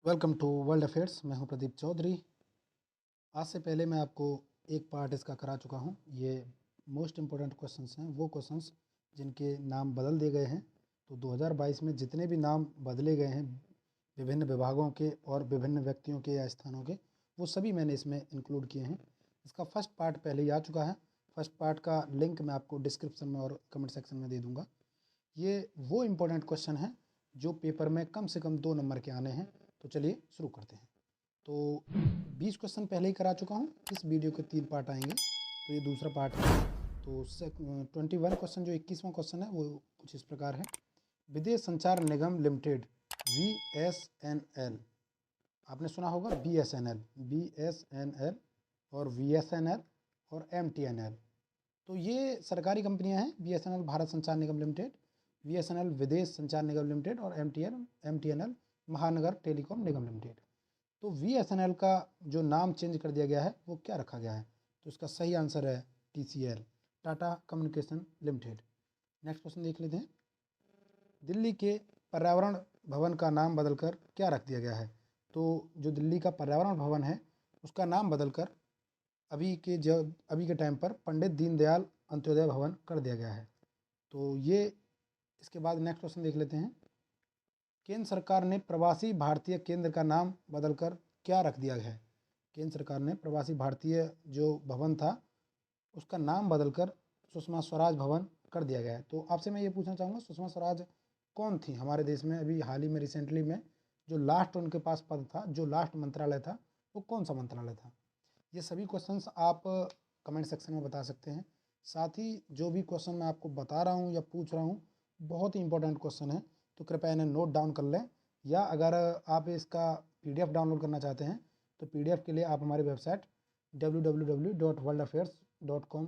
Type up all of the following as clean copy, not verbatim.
Welcome to world affairs. मैं हूं प्रदीप चौधरी। आज से पहले मैं आपको एक पार्ट इसका करा चुका हूं। ये मोस्ट इम्पोर्टेंट क्वेश्चंस हैं, वो क्वेश्चंस जिनके नाम बदल दिए गए हैं। तो 2022 में जितने भी नाम बदले गए हैं विभिन्न विभागों के और विभिन्न व्यक्तियों के या स्थानों के, वो सभी मैंने इसमें इंक्लूड किए हैं। इसका फर्स्ट पार्ट पहले ही आ चुका है। फर्स्ट पार्ट का लिंक मैं आपको डिस्क्रिप्शन में और कमेंट सेक्शन में दे दूँगा। ये वो इम्पोर्टेंट क्वेश्चन हैं जो पेपर में कम से कम 2 नंबर के आने हैं। तो चलिए शुरू करते हैं। तो 20 क्वेश्चन पहले ही करा चुका हूँ। इस वीडियो के 3 पार्ट आएंगे, तो ये दूसरा पार्ट है। तो 21 क्वेश्चन, जो 21वां क्वेश्चन है वो कुछ इस प्रकार है। विदेश संचार निगम लिमिटेड VSNL, आपने सुना होगा BSNL और VSNL और MTNL। तो ये सरकारी कंपनियां हैं। BSNL भारत संचार निगम लिमिटेड, VSNL विदेश संचार निगम लिमिटेड और MTNL महानगर टेलीकॉम निगम लिमिटेड। तो VSNL का जो नाम चेंज कर दिया गया है वो क्या रखा गया है? तो इसका सही आंसर है TCL, Tata communication limited. Next question देख लेते हैं। दिल्ली के पर्यावरण भवन का नाम बदलकर क्या रख दिया गया है? तो जो दिल्ली का पर्यावरण भवन है उसका नाम बदलकर अभी के टाइम पर पंडित दीनदयाल अंत्योदय भवन कर दिया गया है। तो ये, इसके बाद नेक्स्ट क्वेश्चन देख लेते हैं। केंद्र सरकार ने प्रवासी भारतीय केंद्र का नाम बदलकर क्या रख दिया है? केंद्र सरकार ने प्रवासी भारतीय जो भवन था उसका नाम बदलकर सुषमा स्वराज भवन कर दिया गया है। तो आपसे मैं ये पूछना चाहूँगा, सुषमा स्वराज कौन थी हमारे देश में? अभी हाल ही में रिसेंटली में जो लास्ट उनके पास पद था, जो लास्ट मंत्रालय था, वो कौन सा मंत्रालय था? ये सभी क्वेश्चंस आप कमेंट सेक्शन में बता सकते हैं। साथ ही जो भी क्वेश्चन मैं आपको बता रहा हूँ या पूछ रहा हूँ बहुत ही इंपॉर्टेंट क्वेश्चन है, तो कृपया इन्हें नोट डाउन कर लें। या अगर आप इसका PDF डाउनलोड करना चाहते हैं तो PDF के लिए आप हमारी वेबसाइट www.worldaffairs.com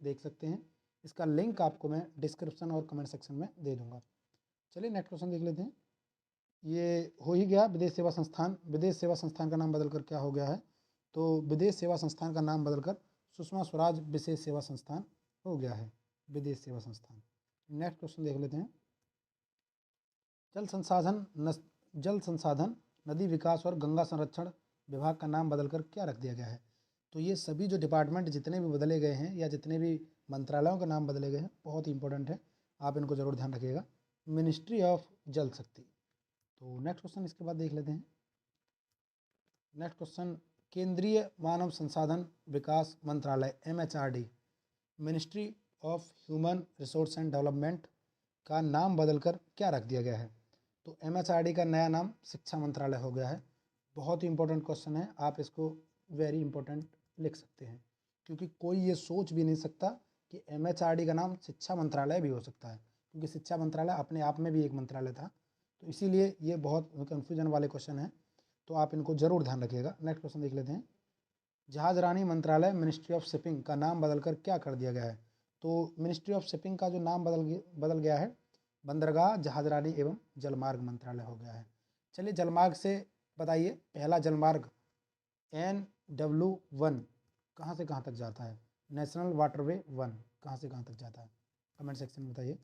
देख सकते हैं। इसका लिंक आपको मैं डिस्क्रिप्शन और कमेंट सेक्शन में दे दूँगा। चलिए नेक्स्ट क्वेश्चन देख लेते हैं। ये हो ही गया, विदेश सेवा संस्थान। विदेश सेवा संस्थान का नाम बदलकर क्या हो गया है? तो विदेश सेवा संस्थान का नाम बदलकर सुषमा स्वराज विशेष सेवा संस्थान हो गया है, विदेश सेवा संस्थान। नेक्स्ट क्वेश्चन देख लेते हैं। जल संसाधन, नदी विकास और गंगा संरक्षण विभाग का नाम बदलकर क्या रख दिया गया है? तो ये सभी जो डिपार्टमेंट जितने भी बदले गए हैं या जितने भी मंत्रालयों के नाम बदले गए हैं बहुत ही इंपॉर्टेंट है, आप इनको जरूर ध्यान रखिएगा। मिनिस्ट्री ऑफ जल शक्ति। तो नेक्स्ट क्वेश्चन इसके बाद देख लेते हैं। नेक्स्ट क्वेश्चन, केंद्रीय मानव संसाधन विकास मंत्रालय MHRD, ministry of human resource and development का नाम बदलकर क्या रख दिया गया है? तो MHRD का नया नाम शिक्षा मंत्रालय हो गया है। बहुत ही इंपॉर्टेंट क्वेश्चन है, आप इसको वेरी इंपॉर्टेंट लिख सकते हैं, क्योंकि कोई ये सोच भी नहीं सकता कि MHRD का नाम शिक्षा मंत्रालय भी हो सकता है, क्योंकि शिक्षा मंत्रालय अपने आप में भी एक मंत्रालय था। तो इसीलिए ये बहुत कन्फ्यूजन वाले क्वेश्चन हैं, तो आप इनको जरूर ध्यान रखिएगा। नेक्स्ट क्वेश्चन देख लेते हैं। जहाजरानी मंत्रालय मिनिस्ट्री ऑफ शिपिंग का नाम बदलकर क्या कर दिया गया है? तो मिनिस्ट्री ऑफ शिपिंग का जो नाम बदल गया है, बंदरगाह, जहाजरानी एवं जलमार्ग मंत्रालय हो गया है। चलिए जलमार्ग से बताइए, पहला जलमार्ग NW1 कहाँ से कहाँ तक जाता है? नेशनल वाटरवे 1 कहाँ से कहाँ तक जाता है? कमेंट सेक्शन में बताइए।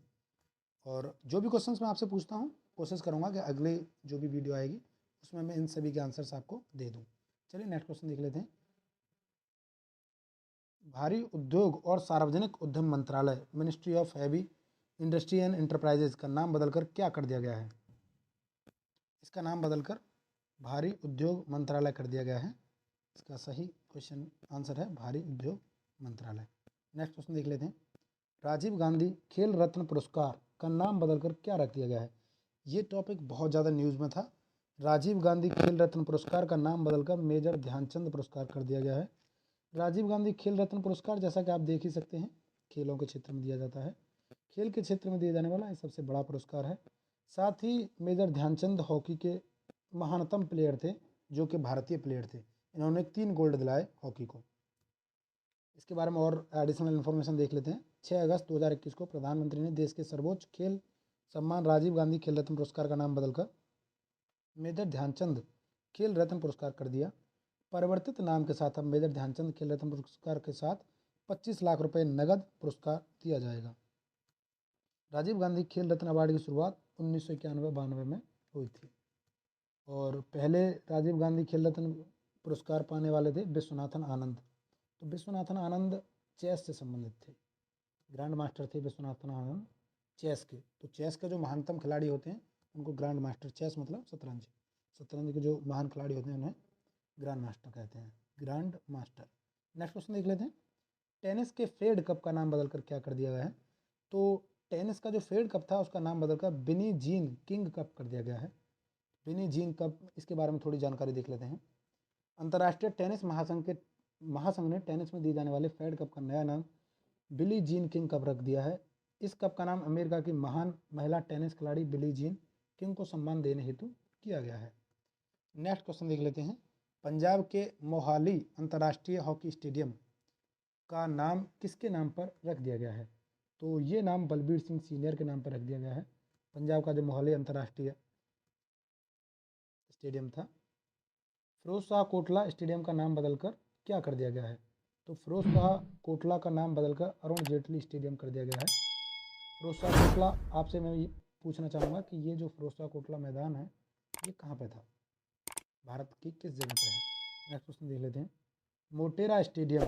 और जो भी क्वेश्चंस मैं आपसे पूछता हूँ कोशिश करूँगा कि अगली जो भी वीडियो आएगी उसमें मैं इन सभी के आंसर्स आपको दे दूँ। चलिए नेक्स्ट क्वेश्चन देख लेते हैं। भारी उद्योग और सार्वजनिक उद्यम मंत्रालय, ministry of heavy industry and enterprises का नाम बदलकर क्या कर दिया गया है? इसका नाम बदलकर भारी उद्योग मंत्रालय कर दिया गया है। इसका सही क्वेश्चन आंसर है भारी उद्योग मंत्रालय। नेक्स्ट क्वेश्चन देख लेते हैं। राजीव गांधी खेल रत्न पुरस्कार का नाम बदलकर क्या रख दिया गया है? ये टॉपिक बहुत ज़्यादा न्यूज़ में था। राजीव गांधी खेल रत्न पुरस्कार का नाम बदलकर मेजर ध्यानचंद पुरस्कार कर दिया गया है। राजीव गांधी खेल रत्न पुरस्कार, जैसा कि आप देख ही सकते हैं, खेलों के क्षेत्र में दिया जाता है। खेल के क्षेत्र में दिया जाने वाला ये सबसे बड़ा पुरस्कार है। साथ ही मेजर ध्यानचंद हॉकी के महानतम प्लेयर थे, जो कि भारतीय प्लेयर थे। इन्होंने 3 गोल्ड दिलाए हॉकी को। इसके बारे में और एडिशनल इन्फॉर्मेशन देख लेते हैं। 6 अगस्त 2021 को प्रधानमंत्री ने देश के सर्वोच्च खेल सम्मान राजीव गांधी खेल रत्न पुरस्कार का नाम बदलकर मेजर ध्यानचंद खेल रत्न पुरस्कार कर दिया। परिवर्तित नाम के साथ अब मेजर ध्यानचंद खेल रत्न पुरस्कार के साथ 25 लाख रुपए नगद पुरस्कार दिया जाएगा। राजीव गांधी खेल रत्न अवार्ड की शुरुआत 1991-92 में हुई थी और पहले राजीव गांधी खेल रत्न पुरस्कार पाने वाले थे विश्वनाथन आनंद। तो विश्वनाथन आनंद चेस से संबंधित थे, ग्रैंड मास्टर थे विश्वनाथन आनंद चेस के। तो चेस के जो महानतम खिलाड़ी होते हैं उनको ग्रैंड मास्टर, चेस मतलब शतरंज, शतरंज के जो महान खिलाड़ी होते हैं उन्हें ग्रैंड मास्टर कहते हैं, ग्रैंड मास्टर। नेक्स्ट क्वेश्चन देख लेते हैं, टेनिस के फेड कप का नाम बदलकर क्या कर दिया गया है? तो टेनिस का जो फेड कप था उसका नाम बदलकर बिनी जीन किंग कप कर दिया गया है। बिनी जीन कप, इसके बारे में थोड़ी जानकारी देख लेते हैं। अंतर्राष्ट्रीय टेनिस महासंघ ने टेनिस में दिए जाने वाले फेड कप का नया नाम बिली जीन किंग कप रख दिया है। इस कप का नाम अमेरिका की महान महिला टेनिस खिलाड़ी बिली जीन किंग को सम्मान देने हेतु किया गया है। नेक्स्ट क्वेश्चन देख लेते हैं, पंजाब के मोहाली अंतर्राष्ट्रीय हॉकी स्टेडियम का नाम किसके नाम पर रख दिया गया है? तो ये नाम बलबीर सिंह सीनियर के नाम पर रख दिया गया है। पंजाब का जो मोहाली अंतर्राष्ट्रीय स्टेडियम था, फिरोज शाह कोटला स्टेडियम का नाम बदलकर क्या कर दिया गया है? तो फिरोज शाह कोटला का नाम बदलकर अरुण जेटली स्टेडियम कर दिया गया है। फिरोज शाह कोटला, आपसे मैं ये पूछना चाहूँगा कि ये जो फिरोज शाह कोटला मैदान है ये कहाँ पे था, भारत की किस जगह पर है? नेक्स्ट क्वेश्चन देख लेते हैं, मोटेरा स्टेडियम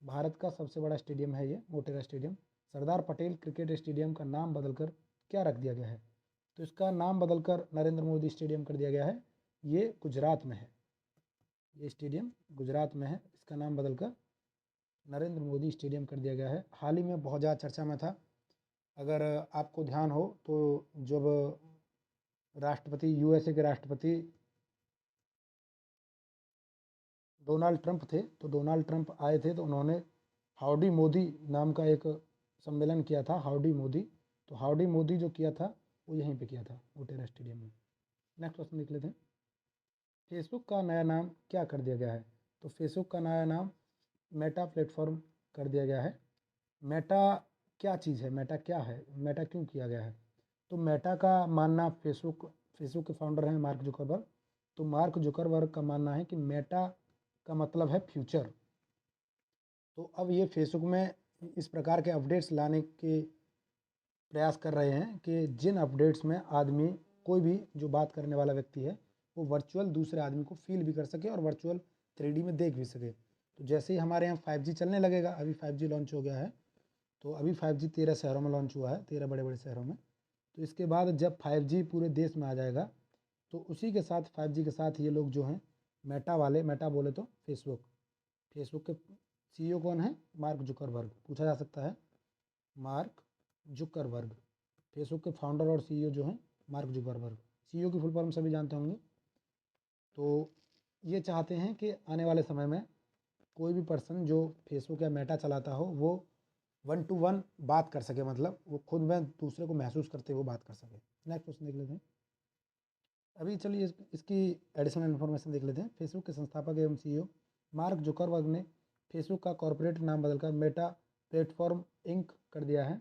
भारत का सबसे बड़ा स्टेडियम है ये Motera stadium. Sardar Patel cricket stadium का नाम बदलकर क्या रख दिया गया है? तो इसका नाम बदलकर नरेंद्र मोदी स्टेडियम कर दिया गया है। ये गुजरात में है, ये स्टेडियम गुजरात में है, इसका नाम बदलकर नरेंद्र मोदी स्टेडियम कर दिया गया है। हाल ही में बहुत ज़्यादा चर्चा में था, अगर आपको ध्यान हो तो जब राष्ट्रपति यूएसए के राष्ट्रपति डोनाल्ड ट्रंप थे, तो डोनाल्ड ट्रंप आए थे तो उन्होंने हाउडी मोदी नाम का एक सम्मेलन किया था, हाउडी मोदी। तो हाउडी मोदी जो किया था वो यहीं पे किया था, मोटेरा स्टेडियम में। नेक्स्ट क्वेश्चन देख लेते हैं, फेसबुक का नया नाम क्या कर दिया गया है? तो फेसबुक का नया नाम मेटा प्लेटफॉर्म कर दिया गया है। मेटा क्या चीज़ है, मेटा क्या है, मेटा क्यों किया गया है? तो मेटा का मानना, फेसबुक के फाउंडर हैं मार्क जुकरबर्ग। तो मार्क जुकरबर्ग का मानना है कि मेटा का मतलब है फ्यूचर। तो अब ये फेसबुक में इस प्रकार के अपडेट्स लाने के प्रयास कर रहे हैं कि जिन अपडेट्स में आदमी, कोई भी जो बात करने वाला व्यक्ति है वो वर्चुअल दूसरे आदमी को फील भी कर सके और वर्चुअल 3D में देख भी सके। तो जैसे ही हमारे यहाँ 5G चलने लगेगा, अभी 5G लॉन्च हो गया है, तो अभी 5G 13 शहरों में लॉन्च हुआ है, 13 बड़े बड़े शहरों में। तो इसके बाद जब 5G पूरे देश में आ जाएगा तो उसी के साथ 5G के साथ ये लोग जो हैं मेटा वाले, मेटा बोले तो फेसबुक के CEO कौन है? मार्क जुकरबर्ग, पूछा जा सकता है। मार्क जुकरबर्ग, फेसबुक के फाउंडर और CEO जो हैं मार्क जुकरबर्ग। CEO की फुल फॉर्म सभी जानते होंगे। तो ये चाहते हैं कि आने वाले समय में कोई भी पर्सन जो फेसबुक या मेटा चलाता हो वो 1 to 1 बात कर सके, मतलब वो खुद में दूसरे को महसूस करते हुए बात कर सके। नेक्स्ट क्वेश्चन देख लेते हैं, अभी चलिए इसकी एडिशनल इन्फॉर्मेशन देख लेते हैं। फेसबुक के संस्थापक एवं CEO मार्क जुकरबर्ग ने फेसबुक का कॉर्पोरेट नाम बदलकर मेटा प्लेटफॉर्म इंक कर दिया है।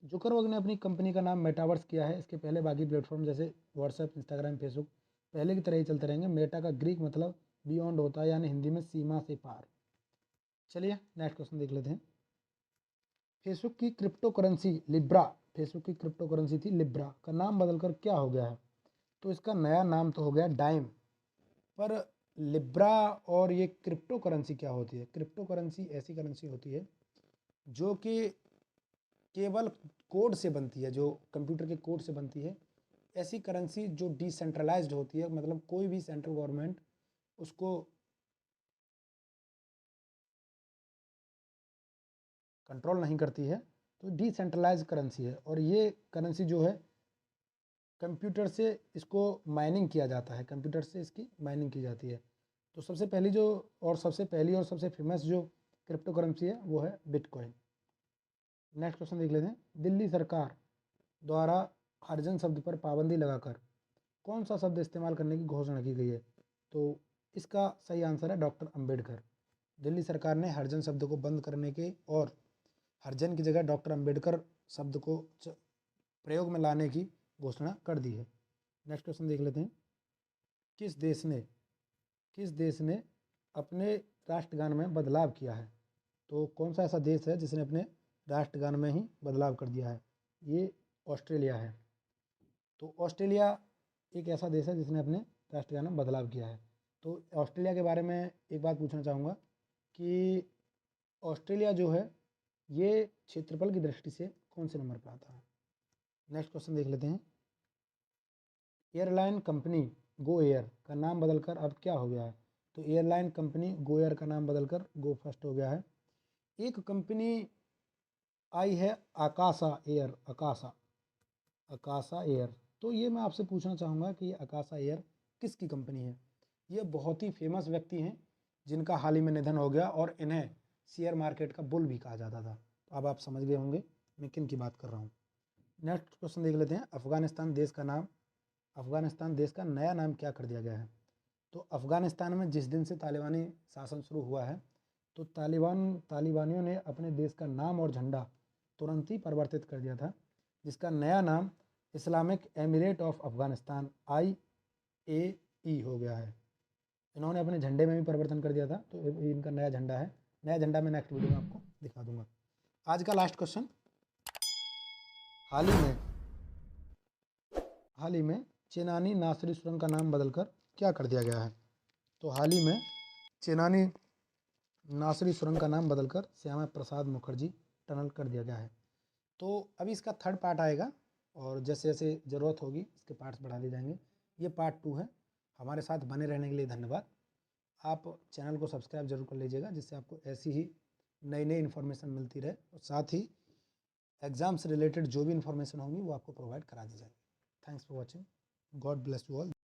जुकरबर्ग ने अपनी कंपनी का नाम मेटावर्स किया है। इसके पहले बाकी प्लेटफॉर्म जैसे व्हाट्सएप, इंस्टाग्राम, फेसबुक पहले की तरह ही चलते रहेंगे। मेटा का ग्रीक मतलब बियॉन्ड होता है, यानी हिंदी में सीमा से पार। चलिए नेक्स्ट क्वेश्चन देख लेते हैं, फेसबुक की क्रिप्टो करेंसी लिब्रा, फेसबुक की क्रिप्टो करेंसी थी लिब्रा, का नाम बदलकर क्या हो गया है? तो इसका नया नाम तो हो गया डाइम। पर लिब्रा और ये क्रिप्टो करेंसी क्या होती है? क्रिप्टो करेंसी ऐसी करेंसी होती है जो कि केवल कोड से बनती है, जो कंप्यूटर के कोड से बनती है। ऐसी करेंसी जो डिसेंट्रलाइज्ड होती है, मतलब कोई भी सेंट्रल गवर्नमेंट उसको कंट्रोल नहीं करती है, तो डिसेंट्रलाइज करेंसी है। और ये करेंसी जो है कंप्यूटर से इसको माइनिंग किया जाता है, कंप्यूटर से इसकी माइनिंग की जाती है। तो सबसे पहली और सबसे फेमस जो क्रिप्टो करेंसी है वो है बिटकॉइन। नेक्स्ट क्वेश्चन देख लेते हैं, दिल्ली सरकार द्वारा हरिजन शब्द पर पाबंदी लगाकर कौन सा शब्द इस्तेमाल करने की घोषणा की गई है? तो इसका सही आंसर है डॉक्टर अंबेडकर। दिल्ली सरकार ने हरिजन शब्द को बंद करने के और हरिजन की जगह डॉक्टर अंबेडकर शब्द को प्रयोग में लाने की घोषणा कर दी है। नेक्स्ट क्वेश्चन देख लेते हैं, किस देश ने अपने राष्ट्रगान में बदलाव किया है? तो कौन सा ऐसा देश है जिसने अपने राष्ट्रगान में ही बदलाव कर दिया है? ये ऑस्ट्रेलिया है। तो ऑस्ट्रेलिया एक ऐसा देश है जिसने अपने राष्ट्रगान में बदलाव किया है। तो ऑस्ट्रेलिया के बारे में एक बात पूछना चाहूँगा कि ऑस्ट्रेलिया जो है ये क्षेत्रफल की दृष्टि से कौन से नंबर पर आता है। नेक्स्ट क्वेश्चन देख लेते हैं। एयरलाइन कंपनी गो एयर का नाम बदलकर अब क्या हो गया है। तो एयरलाइन कंपनी गो एयर का नाम बदलकर गो फर्स्ट हो गया है। एक कंपनी आई है आकाशा एयर, आकाशा एयर। तो ये मैं आपसे पूछना चाहूँगा कि आकाशा एयर किसकी कंपनी है। ये बहुत ही फेमस व्यक्ति हैं जिनका हाल ही में निधन हो गया और इन्हें शेयर मार्केट का बुल भी कहा जाता था। तो अब आप समझ गए होंगे मैं किन की बात कर रहा हूँ। नेक्स्ट क्वेश्चन देख लेते हैं। अफगानिस्तान देश का नया नाम क्या कर दिया गया है। तो अफगानिस्तान में जिस दिन से तालिबानी शासन शुरू हुआ है तो तालिबानियों ने अपने देश का नाम और झंडा तुरंत ही परिवर्तित कर दिया था, जिसका नया नाम Islamic emirate of Afghanistan IAE हो गया है। इन्होंने अपने झंडे में भी परिवर्तन कर दिया था, तो इनका नया झंडा है। नया झंडा मैं नेक्स्ट वीडियो में आपको दिखा दूंगा। आज का लास्ट क्वेश्चन, हाल ही में चेनानी नासरी सुरंग का नाम बदलकर क्या कर दिया गया है। तो हाल ही में चेनानी नासरी सुरंग का नाम बदलकर श्यामा प्रसाद मुखर्जी टनल कर दिया गया है। तो अभी इसका थर्ड पार्ट आएगा और जैसे जैसे ज़रूरत होगी इसके पार्ट्स बढ़ा दिए जाएंगे। ये पार्ट 2 है। हमारे साथ बने रहने के लिए धन्यवाद। आप चैनल को सब्सक्राइब जरूर कर लीजिएगा जिससे आपको ऐसी ही नई नई इन्फॉर्मेशन मिलती रहे और साथ ही एग्ज़ाम से रिलेटेड जो भी इन्फॉर्मेशन होंगी वो आपको प्रोवाइड करा दी जाएगी। Thanks for watching. God bless you all.